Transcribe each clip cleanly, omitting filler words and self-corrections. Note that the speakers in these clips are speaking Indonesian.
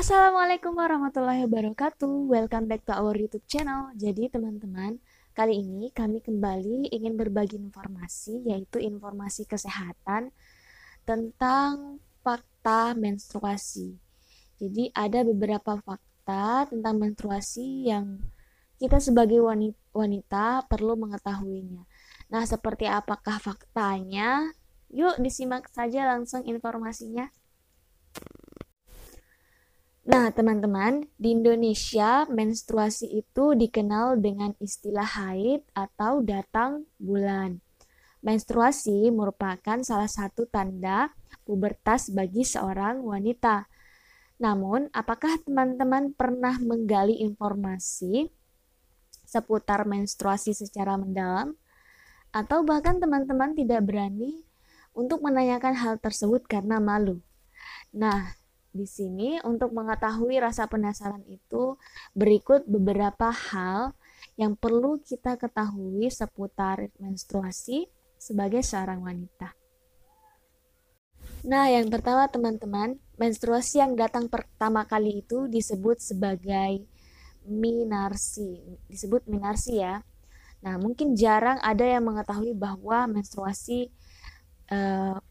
Assalamualaikum warahmatullahi wabarakatuh. Welcome back to our YouTube channel. Jadi teman-teman, kali ini kami kembali ingin berbagi informasi, yaitu informasi kesehatan tentang fakta menstruasi. Jadi ada beberapa fakta tentang menstruasi yang kita sebagai wanita perlu mengetahuinya. Nah, seperti apakah faktanya? Yuk disimak saja langsung informasinya. Nah, teman-teman, di Indonesia menstruasi itu dikenal dengan istilah haid atau datang bulan. Menstruasi merupakan salah satu tanda pubertas bagi seorang wanita. Namun, apakah teman-teman pernah menggali informasi seputar menstruasi secara mendalam? Atau bahkan teman-teman tidak berani untuk menanyakan hal tersebut karena malu? Nah, di sini untuk mengetahui rasa penasaran itu, berikut beberapa hal yang perlu kita ketahui seputar menstruasi sebagai seorang wanita. Nah, yang pertama teman-teman, menstruasi yang datang pertama kali itu disebut sebagai menarsi. Disebut menarsi ya. Nah, mungkin jarang ada yang mengetahui bahwa menstruasi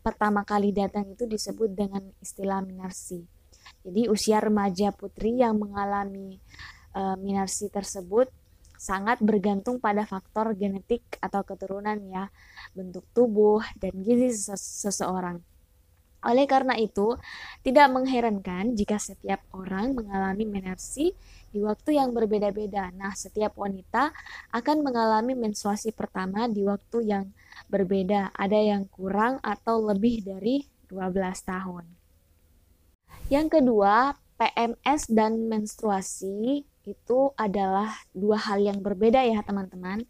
pertama kali datang itu disebut dengan istilah menarsi. Jadi usia remaja putri yang mengalami menarsi tersebut sangat bergantung pada faktor genetik atau keturunan ya, bentuk tubuh dan gizi seseorang. Oleh karena itu, tidak mengherankan jika setiap orang mengalami menarsi di waktu yang berbeda-beda. Nah, setiap wanita akan mengalami menstruasi pertama di waktu yang berbeda. Ada yang kurang atau lebih dari 12 tahun. Yang kedua, PMS dan menstruasi itu adalah dua hal yang berbeda ya teman-teman.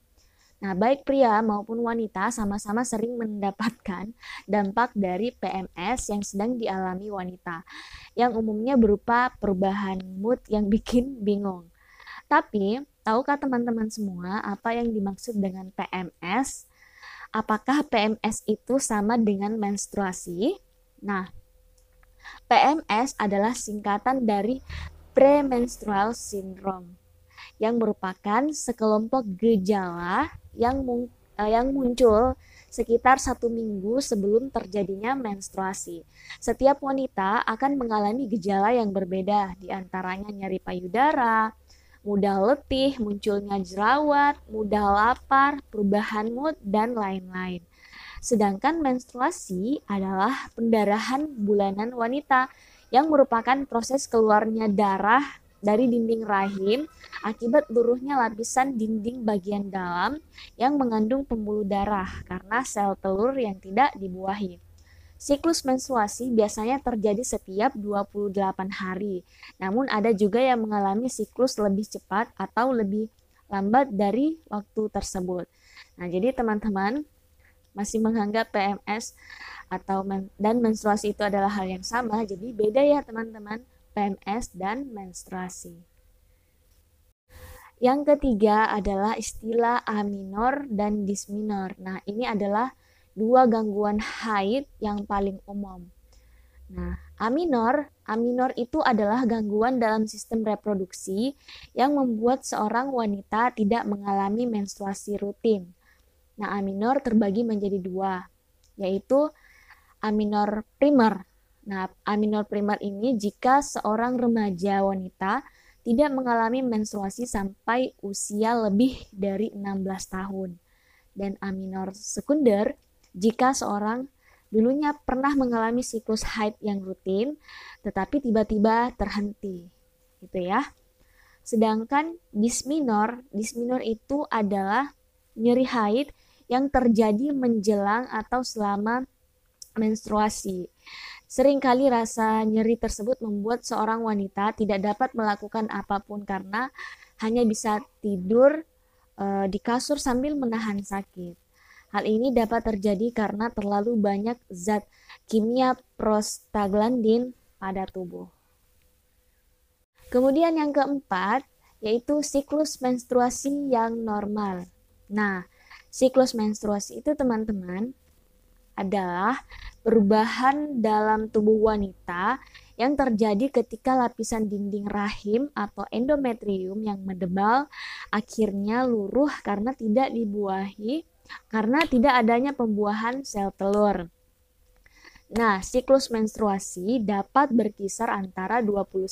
Nah, baik pria maupun wanita sama-sama sering mendapatkan dampak dari PMS yang sedang dialami wanita, yang umumnya berupa perubahan mood yang bikin bingung. Tapi, tahukah teman-teman semua apa yang dimaksud dengan PMS? Apakah PMS itu sama dengan menstruasi? Nah, PMS adalah singkatan dari premenstrual syndrome yang merupakan sekelompok gejala yang muncul sekitar 1 minggu sebelum terjadinya menstruasi. Setiap wanita akan mengalami gejala yang berbeda, diantaranya nyeri payudara, mudah letih, munculnya jerawat, mudah lapar, perubahan mood, dan lain-lain. Sedangkan menstruasi adalah pendarahan bulanan wanita yang merupakan proses keluarnya darah dari dinding rahim akibat luruhnya lapisan dinding bagian dalam yang mengandung pembuluh darah karena sel telur yang tidak dibuahi. Siklus menstruasi biasanya terjadi setiap 28 hari. Namun ada juga yang mengalami siklus lebih cepat atau lebih lambat dari waktu tersebut. Nah, jadi teman-teman masih menganggap PMS dan menstruasi itu adalah hal yang sama, jadi beda ya teman-teman, PMS dan menstruasi. Yang ketiga adalah istilah aminor dan disminor. Nah, ini adalah dua gangguan haid yang paling umum. Nah, aminor itu adalah gangguan dalam sistem reproduksi yang membuat seorang wanita tidak mengalami menstruasi rutin. Nah, aminor terbagi menjadi dua, yaitu aminor primer. Nah, aminor primer ini jika seorang remaja wanita tidak mengalami menstruasi sampai usia lebih dari 16 tahun. Dan aminor sekunder jika seorang dulunya pernah mengalami siklus haid yang rutin tetapi tiba-tiba terhenti. Gitu ya. Sedangkan disminor itu adalah nyeri haid yang terjadi menjelang atau selama menstruasi. Seringkali rasa nyeri tersebut membuat seorang wanita tidak dapat melakukan apapun karena hanya bisa tidur di kasur sambil menahan sakit. Hal ini dapat terjadi karena terlalu banyak zat kimia prostaglandin pada tubuh. Kemudian yang keempat, yaitu siklus menstruasi yang normal. Nah, siklus menstruasi itu teman-teman adalah perubahan dalam tubuh wanita yang terjadi ketika lapisan dinding rahim atau endometrium yang mendebal akhirnya luruh karena tidak adanya pembuahan sel telur. Nah, siklus menstruasi dapat berkisar antara 21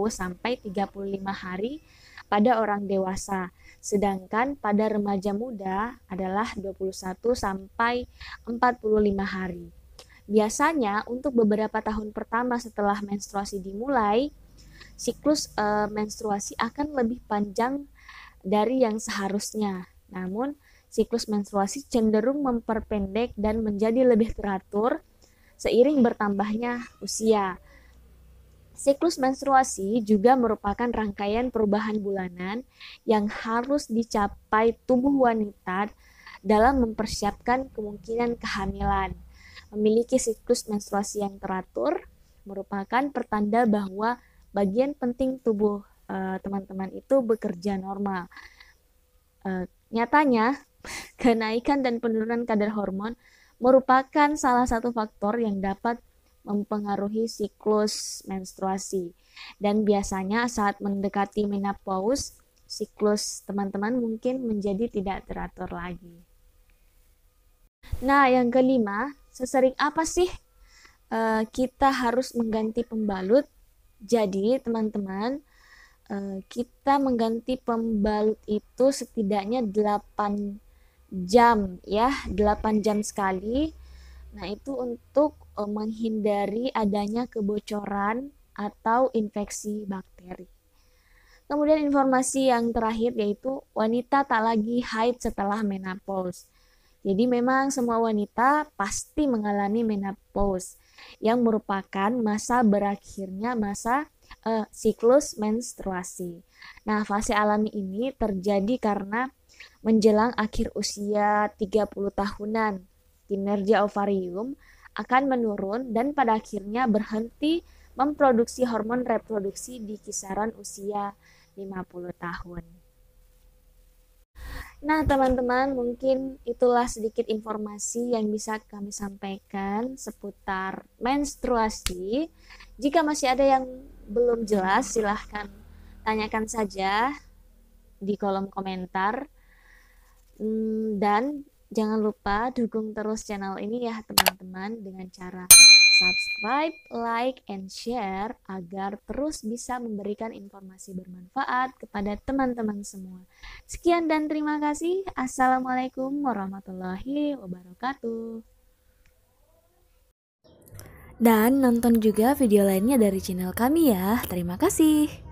sampai 35 hari pada orang dewasa, sedangkan pada remaja muda adalah 21 sampai 45 hari. Biasanya untuk beberapa tahun pertama setelah menstruasi dimulai, siklus menstruasi akan lebih panjang dari yang seharusnya. Namun, siklus menstruasi cenderung memperpendek dan menjadi lebih teratur seiring bertambahnya usia. Siklus menstruasi juga merupakan rangkaian perubahan bulanan yang harus dicapai tubuh wanita dalam mempersiapkan kemungkinan kehamilan. Memiliki siklus menstruasi yang teratur merupakan pertanda bahwa bagian penting tubuh teman-teman itu bekerja normal. Nyatanya, kenaikan dan penurunan kadar hormon merupakan salah satu faktor yang dapat mempengaruhi siklus menstruasi. Dan biasanya saat mendekati menopause, siklus teman-teman mungkin menjadi tidak teratur lagi. Nah, yang kelima, sesering apa sih kita harus mengganti pembalut? Jadi, teman-teman, kita mengganti pembalut itu setidaknya 8 jam ya, 8 jam sekali. Nah, itu untuk menghindari adanya kebocoran atau infeksi bakteri. Kemudian informasi yang terakhir yaitu wanita tak lagi haid setelah menopause. Jadi memang semua wanita pasti mengalami menopause yang merupakan masa berakhirnya siklus menstruasi. Nah, fase alami ini terjadi karena menjelang akhir usia 30 tahunan, kinerja ovarium akan menurun dan pada akhirnya berhenti memproduksi hormon reproduksi di kisaran usia 50 tahun. Nah, teman-teman, mungkin itulah sedikit informasi yang bisa kami sampaikan seputar menstruasi. Jika masih ada yang belum jelas, silahkan tanyakan saja di kolom komentar. Dan jangan lupa dukung terus channel ini ya teman-teman dengan cara subscribe, like, and share agar terus bisa memberikan informasi bermanfaat kepada teman-teman semua. Sekian dan terima kasih. Assalamualaikum warahmatullahi wabarakatuh. Dan nonton juga video lainnya dari channel kami ya. Terima kasih.